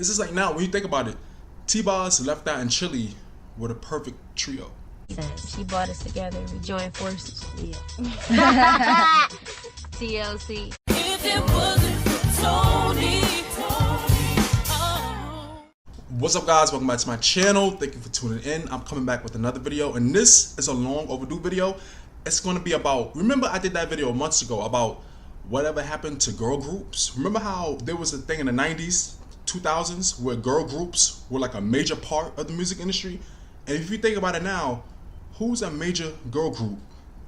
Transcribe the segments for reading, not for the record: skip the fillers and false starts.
It's just like now when you think about it, T-Boz, Left Eye, and Chilli were the perfect trio. She brought us together. We joined forces. Yeah. TLC. If it wasn't for Tony. What's up, guys? Welcome back to my channel. Thank you for tuning in. I'm coming back with another video, and this is a long overdue video. It's going to be about, remember I did that video months ago about whatever happened to girl groups? Remember how there was a thing in the 90s, 2000s where girl groups were like a major part of the music industry? And if you think about it now, who's a major girl group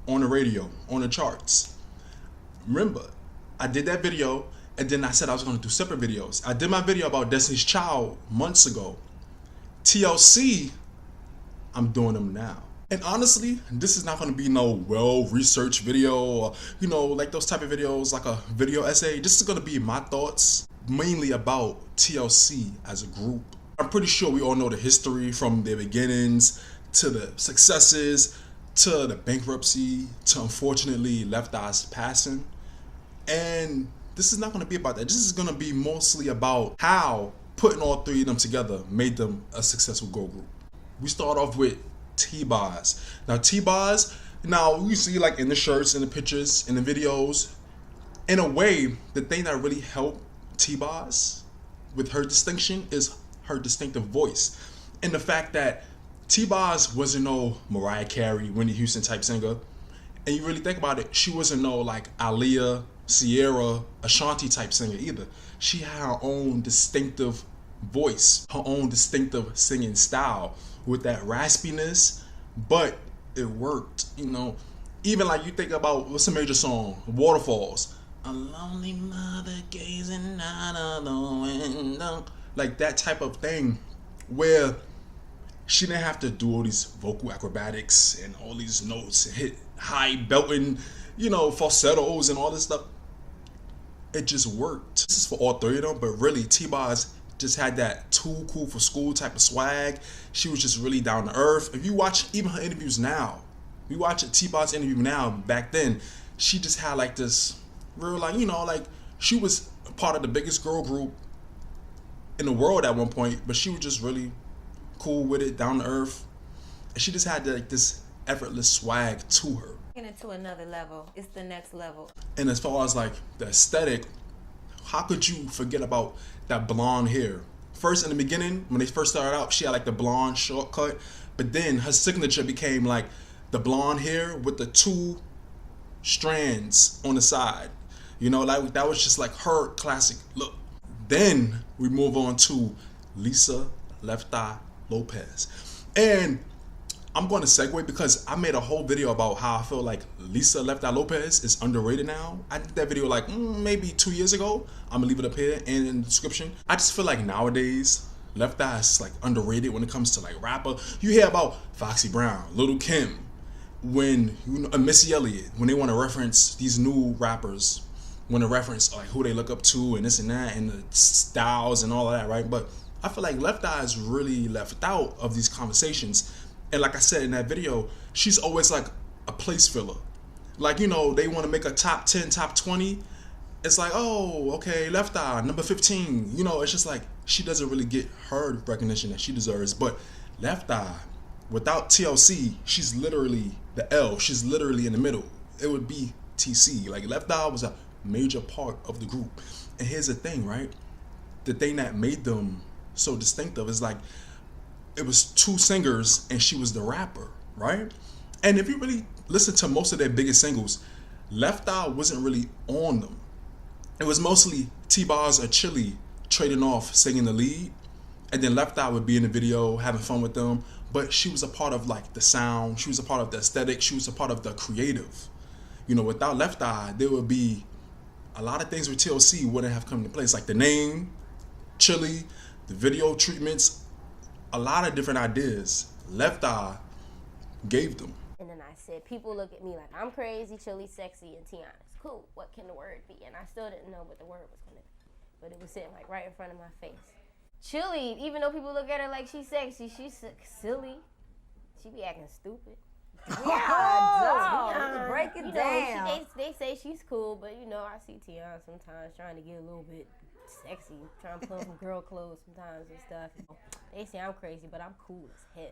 on the radio, on the charts? Remember, I did that video, and then I said I was going to do separate videos. I did my video about Destiny's Child months ago. TLC, I'm doing them now. And honestly, this is not going to be no well-researched video or, you know, like those type of videos, like a video essay. This is going to be my thoughts, mainly about TLC as a group. I'm pretty sure we all know the history from their beginnings to the successes to the bankruptcy to, unfortunately, Left Eye's passing. And this is not going to be about that. This is going to be mostly about how putting all three of them together made them a successful girl group. We start off with T-Boz. Now T-Boz, now you see like in the shirts, in the pictures, in the videos, in a way, the thing that really helped T-Boz with her distinction is her distinctive voice. And the fact that T-Boz wasn't no Mariah Carey, Whitney Houston type singer. And you really think about it, she wasn't no like Aaliyah, Sierra, Ashanti type singer either. She had her own distinctive voice, her own distinctive singing style with that raspiness, but it worked, you know. Even like you think about, what's a major song? Waterfalls. A lonely mother gazing out of the window. Like that type of thing where she didn't have to do all these vocal acrobatics and all these notes and hit high belting, you know, falsettos and all this stuff. It just worked. This is for all three of them, but really T-Boz just had that too cool for school type of swag. She was just really down to earth. If you watch even her interviews now, you watch a T-Boz interview now, back then, she just had like this real, like, you know, like she was part of the biggest girl group in the world at one point, but she was just really cool with it, down to earth. And she just had like this effortless swag to her. Taking it to another level. It's the next level. And as far as like the aesthetic, how could you forget about that blonde hair? First, in the beginning, when they first started out, she had like the blonde shortcut, but then her signature became like the blonde hair with the two strands on the side. You know, like that was just like her classic look. Then we move on to Lisa Left Eye Lopez. And I'm going to segue because I made a whole video about how I feel like Lisa Left Eye Lopez is underrated now. I did that video like maybe 2 years ago. I'm going to leave it up here and in the description. I just feel like nowadays, Left Eye is like underrated when it comes to like rapper. You hear about Foxy Brown, Lil' Kim, when you know, Missy Elliott, when they want to reference these new rappers, want to reference like who they look up to and this and that and the styles and all of that, right? But I feel like Left Eye is really left out of these conversations. And like I said in that video, she's always like a place filler. Like, you know, they want to make a top 10, top 20. It's like, oh, okay, Left Eye, number 15. You know, it's just like she doesn't really get her recognition that she deserves. But Left Eye, without TLC, she's literally the L. She's literally in the middle. It would be TC. Like Left Eye was a major part of the group. And here's the thing, right? The thing that made them so distinctive is like, it was two singers and she was the rapper, right? And if you really listen to most of their biggest singles, Left Eye wasn't really on them. It was mostly T-Boz or Chilli trading off singing the lead, and then Left Eye would be in the video having fun with them, but she was a part of like the sound, she was a part of the aesthetic, she was a part of the creative. You know, without Left Eye, there would be a lot of things with TLC wouldn't have come into place, like the name, Chilli, the video treatments, a lot of different ideas Left Eye gave them. And then I said, people look at me like I'm crazy, Chilli, sexy, and Tiana's cool. What can the word be? And I still didn't know what the word was going to be. But it was sitting like right in front of my face. Chilli, even though people look at her like she's sexy, she's silly. She be acting stupid. Yeah, break it you down. Know, they say she's cool, but you know, I see Tiana sometimes trying to get a little bit sexy, trying to put on some girl clothes sometimes and stuff. They say I'm crazy, but I'm cool as hell.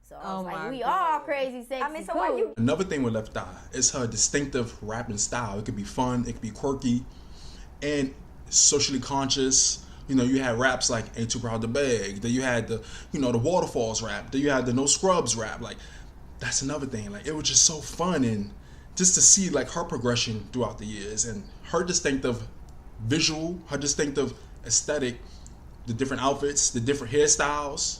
So I was like, we all crazy, sexy. I mean, so why you? Another thing with Left Eye is her distinctive rapping style. It could be fun, it could be quirky, and socially conscious. You know, you had raps like "Ain't Too Proud to Beg." Then you had the, you know, the Waterfalls rap. Then you had the No Scrubs rap. Like, that's another thing. Like, it was just so fun, and just to see like her progression throughout the years and her distinctive visual, her distinctive aesthetic, the different outfits, the different hairstyles.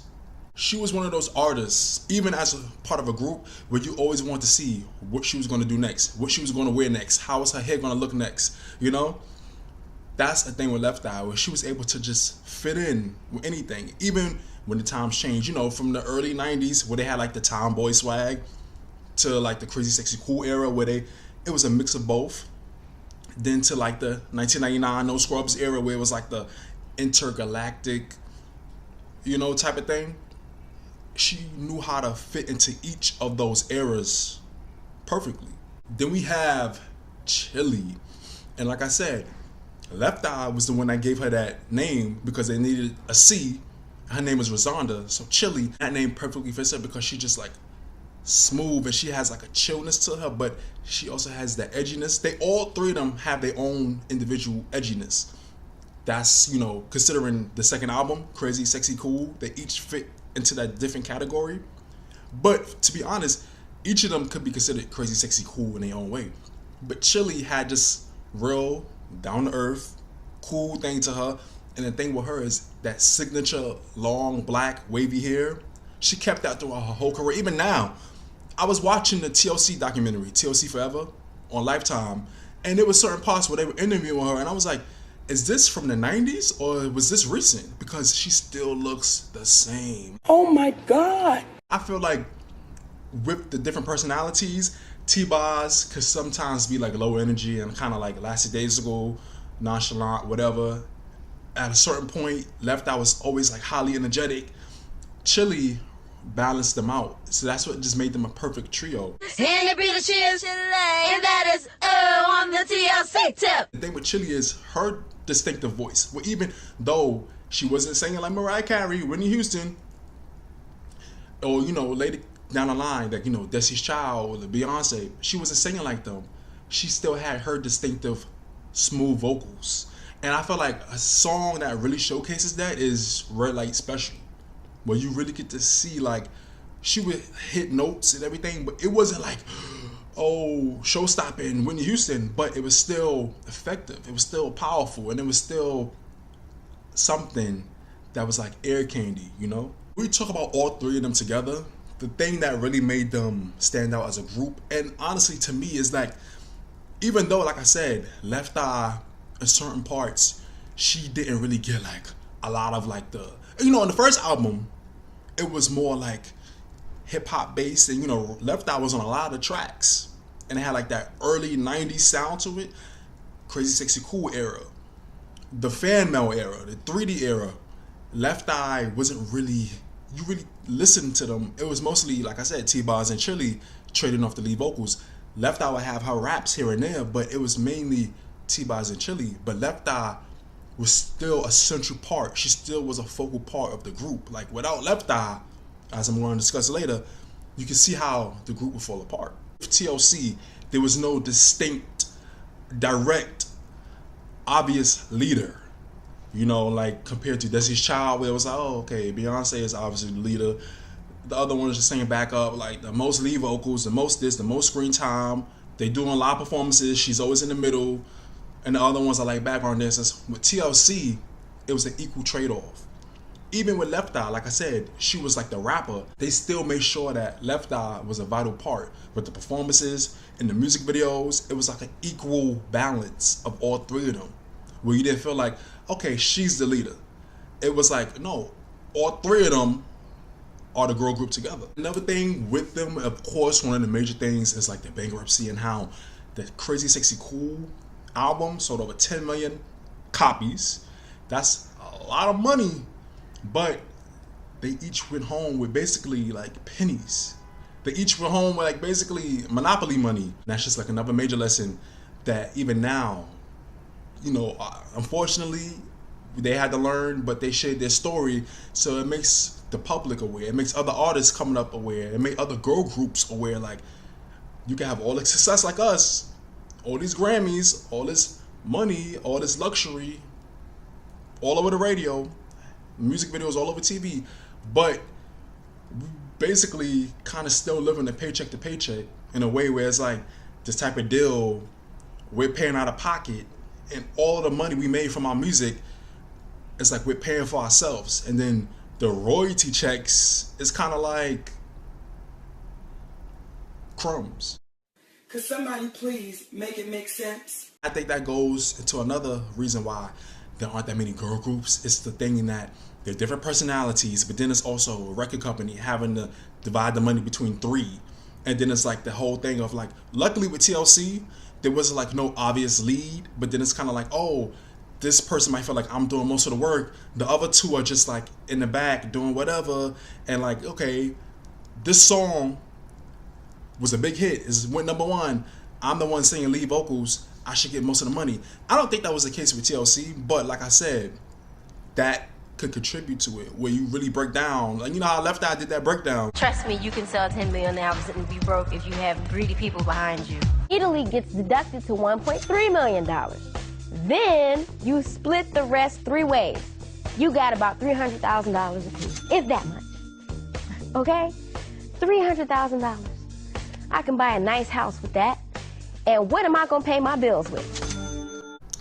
She was one of those artists, even as a part of a group, where you always want to see what she was going to do next, what she was going to wear next, how was her hair going to look next, you know? That's the thing with Left Eye, where she was able to just fit in with anything, even when the times changed, you know, from the early 90s where they had like the tomboy swag to like the crazy sexy cool era where it was a mix of both. Then to like the 1999 No Scrubs era where it was like the intergalactic, you know, type of thing. She knew how to fit into each of those eras perfectly. Then we have Chilli. And like I said, Left Eye was the one that gave her that name because they needed a C. Her name is Rosonda. So Chilli, that name perfectly fits her because she just like smooth and she has like a chillness to her, but she also has that edginess. They all three of them have their own individual edginess. That's, you know, considering the second album, Crazy, Sexy, Cool, they each fit into that different category. But to be honest, each of them could be considered crazy, sexy, cool in their own way. But Chilli had just real, down to earth, cool thing to her. And the thing with her is that signature long black wavy hair. She kept that throughout her whole career. Even now, I was watching the TLC documentary, TLC Forever, on Lifetime, and there was certain parts where they were interviewing her, and I was like, is this from the 90s or was this recent? Because she still looks the same. Oh my God. I feel like with the different personalities, T-Boz could sometimes be like low energy and kind of like lackadaisical, nonchalant, whatever. At a certain point, Left Eye was always like highly energetic. Chilli balanced them out. So that's what just made them a perfect trio. And it be the cheers, and that is on the TLC tip. The thing with Chilli is her distinctive voice. Well, even though she wasn't singing like Mariah Carey, Whitney Houston, or, you know, later down the line, like, you know, Destiny's Child or Beyonce, she wasn't singing like them. She still had her distinctive smooth vocals. And I feel like a song that really showcases that is Red Light Special, where you really get to see like she would hit notes and everything, but it wasn't like, oh, show-stopping Whitney Houston, but it was still effective. It was still powerful, and it was still something that was like air candy, you know? We talk about all three of them together. The thing that really made them stand out as a group, and honestly to me, is like, even though, like I said, Left Eye, in certain parts, she didn't really get like a lot of like the, you know, in the first album, it was more like hip-hop based, and, you know, Left Eye was on a lot of the tracks, and it had like that early 90s sound to it. Crazy Sexy Cool era, the fan mail era, the 3D era, Left Eye wasn't really, you really listened to them. It was mostly, like I said, T-Boz and Chilli trading off the lead vocals. Left Eye would have her raps here and there, but it was mainly T-Boz and Chilli. But Left Eye was still a central part. She still was a focal part of the group. Like, without Left Eye, as I'm going to discuss later, you can see how the group would fall apart. With TLC, there was no distinct, direct, obvious leader. You know, like compared to Destiny's Child, where it was like, oh, okay, Beyonce is obviously the leader. The other one is just singing back up, like the most lead vocals, the most this, the most screen time. They doing live performances. She's always in the middle. And the other ones are like background dancers. With TLC, it was an equal trade-off. Even with Left Eye, like I said, she was like the rapper. They still made sure that Left Eye was a vital part. With the performances and the music videos, it was like an equal balance of all three of them. Where you didn't feel like, okay, she's the leader. It was like, no, all three of them are the girl group together. Another thing with them, of course, one of the major things is like the Bankruptcy and how the Crazy Sexy Cool album sold over 10 million copies. That's a lot of money, but they each went home with basically like pennies. They each went home with like basically Monopoly money. And that's just like another major lesson that even now, unfortunately, they had to learn, but they shared their story, so it makes the public aware. It makes other artists coming up aware. It makes other girl groups aware. Like, you can have all the success like us, all these Grammys, all this money, all this luxury, all over the radio, music videos all over TV, but we basically kind of still living a paycheck to paycheck in a way where it's like this type of deal, we're paying out of pocket, and all the money we made from our music, it's like we're paying for ourselves, and then the royalty checks is kind of like crumbs. Could somebody please make it make sense? I think that goes into another reason why there aren't that many girl groups. It's the thing in that they're different personalities, but then it's also a record company having to divide the money between three. And then it's like the whole thing of like, luckily with TLC, there was like no obvious lead, but then it's kind of like, oh, this person might feel like I'm doing most of the work. The other two are just like in the back doing whatever. And like, okay, this song was a big hit. It went #1. I'm the one singing lead vocals. I should get most of the money. I don't think that was the case with TLC, but like I said, that could contribute to it, where you really break down. Like, you know how Left Eye did that breakdown. Trust me, you can sell 10 million albums and be broke if you have greedy people behind you. Italy gets deducted to $1.3 million. Then you split the rest 3 ways. You got about $300,000 a piece, if that much. Okay? $300,000. I can buy a nice house with that. And what am I gonna pay my bills with?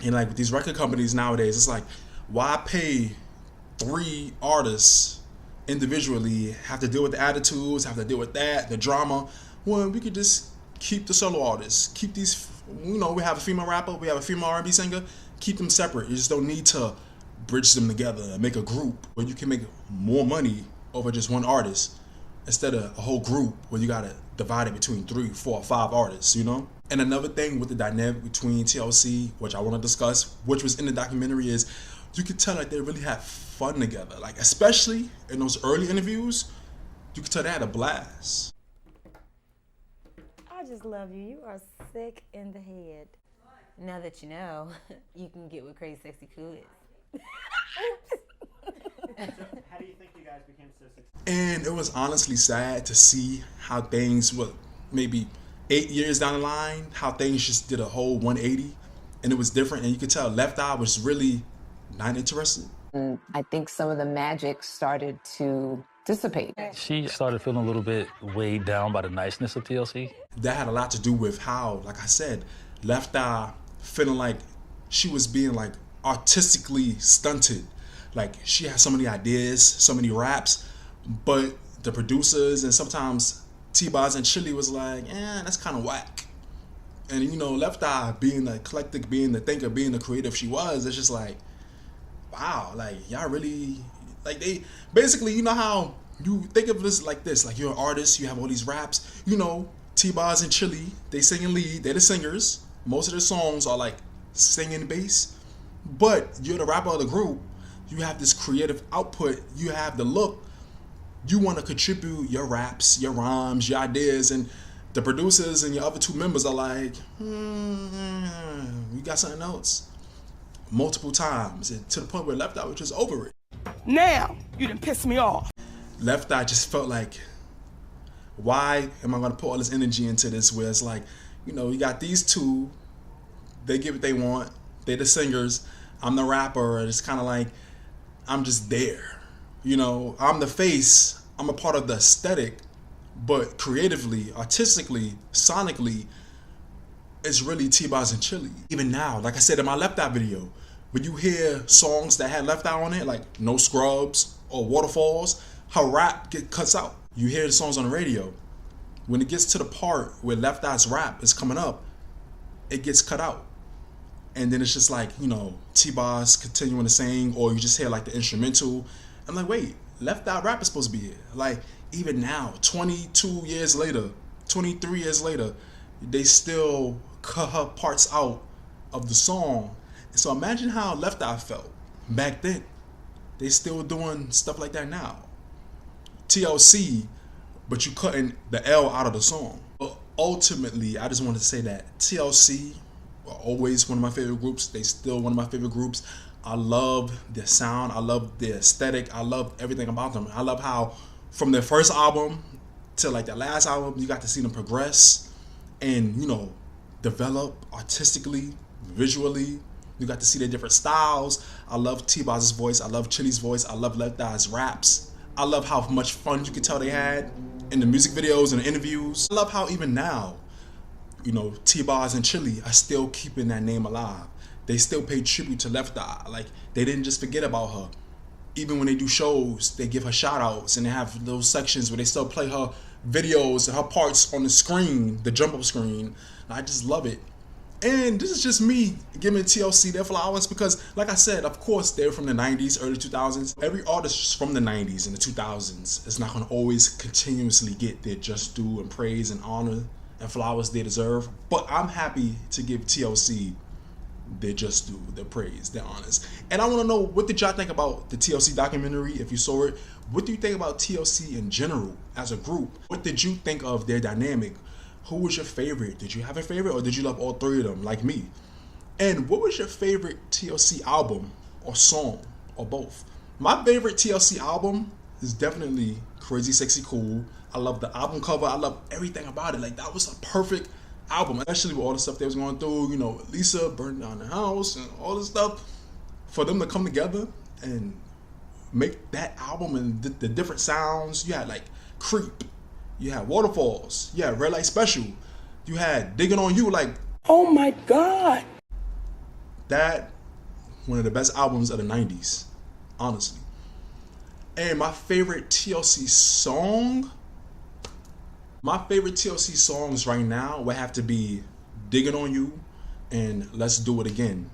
And like with these record companies nowadays, it's like, why pay 3 artists individually, have to deal with the attitudes, have to deal with that, the drama, when we could just keep the solo artists, keep these, we have a female rapper, we have a female R&B singer, keep them separate. You just don't need to bridge them together and make a group where you can make more money over just one artist instead of a whole group where you gotta divide it between 3, 4, 5 artists, And another thing with the dynamic between TLC, which I want to discuss, which was in the documentary, is you could tell like they really had fun together. Like, especially in those early interviews, you could tell they had a blast. I just love you. You are sick in the head. Now that you know, you can get what Crazy Sexy Cool is. So how do you think you guys became so successful? And it was honestly sad to see how things were maybe 8 years down the line, how things just did a whole 180, and it was different. And you could tell Left Eye was really not interested. And I think some of the magic started to dissipate. She started feeling a little bit weighed down by the niceness of TLC. That had a lot to do with how, like I said, Left Eye feeling like she was being like artistically stunted. Like, she had so many ideas, so many raps, but the producers and sometimes T-Boz and Chilli was like, that's kind of whack. And Left Eye, being the eclectic, being the thinker, being the creative she was, it's just like, wow, like, y'all really, like, they basically, how you think of this, like you're an artist, you have all these raps, T-Boz and Chilli, they singing lead, they're the singers. Most of their songs are like singing bass, but you're the rapper of the group. You have this creative output, you have the look, you want to contribute your raps, your rhymes, your ideas, and the producers and your other 2 members are like, we got something else. Multiple times, and to the point where Left Eye was just over it. Now, you done pissed me off. Left Eye just felt like, why am I going to put all this energy into this, where it's like, you got these 2, they get what they want, they're the singers, I'm the rapper, and it's kind of like, I'm just there. I'm the face, I'm a part of the aesthetic, but creatively, artistically, sonically, it's really T-Boz and Chilli. Even now, like I said in my Left Eye video, when you hear songs that had Left Eye on it, like No Scrubs or Waterfalls, her rap cuts out. You hear the songs on the radio. When it gets to the part where Left Eye's rap is coming up, it gets cut out. And then it's just like, T-Boz continuing to sing, or you just hear like the instrumental. I'm like, wait, Left Eye rap is supposed to be here. Like, even now, 22 years later, 23 years later, they still cut her parts out of the song. And so imagine how Left Eye felt back then. They still doing stuff like that now. TLC, but you cutting the L out of the song. But ultimately, I just wanted to say that TLC were always one of my favorite groups. They still one of my favorite groups. I love their sound. I love their aesthetic. I love everything about them. I love how from their first album to like their last album, you got to see them progress and, you know, develop artistically, visually. You got to see their different styles. I love T-Boz's voice. I love Chilli's voice. I love Left Eye's raps. I love how much fun you could tell they had in the music videos and the interviews. I love how even now, you know, T-Boz and Chilli are still keeping that name alive. They still pay tribute to Left Eye. Like, they didn't just forget about her. Even when they do shows, they give her shout outs and they have those sections where they still play her videos and her parts on the screen, the jump up screen. I just love it. And this is just me giving TLC their flowers because, like I said, of course, they're from the 90s, early 2000s. Every artist from the 90s and the 2000s is not going to always continuously get their just due and praise and honor and flowers they deserve. But I'm happy to give TLC their just due, their praise, their honors. And I want to know, what did y'all think about the TLC documentary? If you saw it, what do you think about TLC in general as a group? What did you think of their dynamic? Who was your favorite? Did you have a favorite or did you love all three of them like me? And what was your favorite TLC album or song or both? My favorite TLC album is definitely Crazy Sexy Cool. I love the album cover. I love everything about it. Like, that was a perfect album, especially with all the stuff they was going through, you know, Lisa burning down the house and all this stuff. For them to come together and make that album and the different sounds. You had like Creep, you had Waterfalls, you had Red Light Special, you had Digging on You. Like, Oh my God. that, one of the best albums of the 90s, honestly. And my favorite TLC song, right now would have to be Digging on You and Let's Do It Again.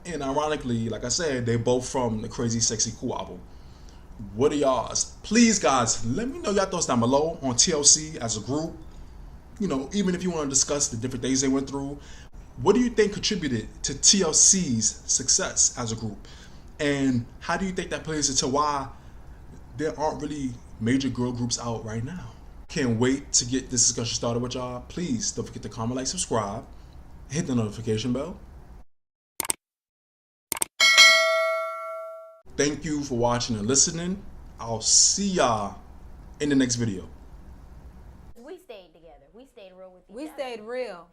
And ironically, like I said, they both from the Crazy Sexy Cool album. What are y'all's? Please, guys, let me know y'all thoughts down below on TLC as a group. You know, even if you want to discuss the different things they went through. What do you think contributed to TLC's success as a group? And how do you think that plays into why there aren't really major girl groups out right now? Can't wait to get this discussion started with y'all. Please don't forget to comment, like, subscribe, hit the notification bell. Thank you for watching and listening. I'll see y'all in the next video. We stayed together. We stayed real with each We other. stayed real.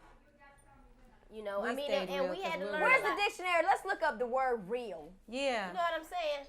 You know, We I mean, stayed and real we had to 'cause learn. we're Where's real. the dictionary? Let's look up the word real. Yeah. You know what I'm saying?